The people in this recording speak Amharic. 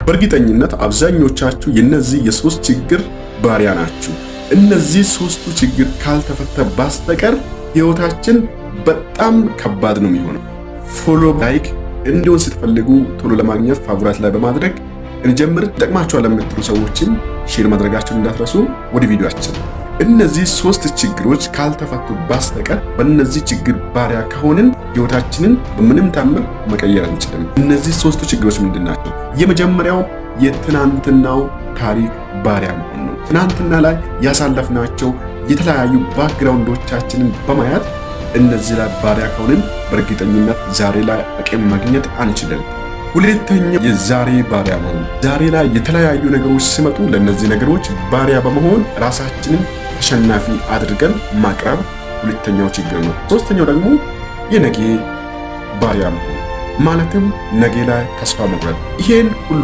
በእርግጠኝነት አብዛኞቻችሁ የነዚህ የሶስት ችግር ባሪያ ናችሁ። እነዚህ ሶስቱ ችግር ካልተፈታ በስተቀር ህይወታችን በጣም ከባድ ነው የሚሆነው። ፎሎ ላይክ እንዲሆን ስትፈልጉ ቶሎ ለማግኘት ፋቮራይት ላይ በማድረግ እንጀምር። ጠቅማችኋል ለምትሉ ሰዎችን ሼር ማድረጋችሁን እንዳትረሱ። ወደ ቪዲዮአችን። እነዚህ ሶስት ችግሮች ካልተፈቱ በስተቀር በእነዚህ ችግር ባሪያ ከሆንን ህይወታችንን በምንም ታምር መቀየር አንችልም። እነዚህ ሶስቱ ችግሮች ምንድናቸው? የመጀመሪያው የትናንትናው ታሪክ ባሪያ መሆን ነው። ትናንትና ላይ ያሳለፍናቸው የተለያዩ ባክግራውንዶቻችንን በማየት እነዚህ ላይ ባሪያ ከሆንን በእርግጠኝነት ዛሬ ላይ አቅም ማግኘት አንችልም። ሁለተኛው የዛሬ ባሪያ መሆን። ዛሬ ላይ የተለያዩ ነገሮች ሲመጡ ለነዚህ ነገሮች ባሪያ በመሆን ራሳችንን ተሸናፊ አድርገን ማቅረብ ሁለተኛው ችግር ነው። ሶስተኛው ደግሞ የነገ ባሪያ መሆን ማለትም ነገ ላይ ተስፋ መቁረጥ። ይሄን ሁሉ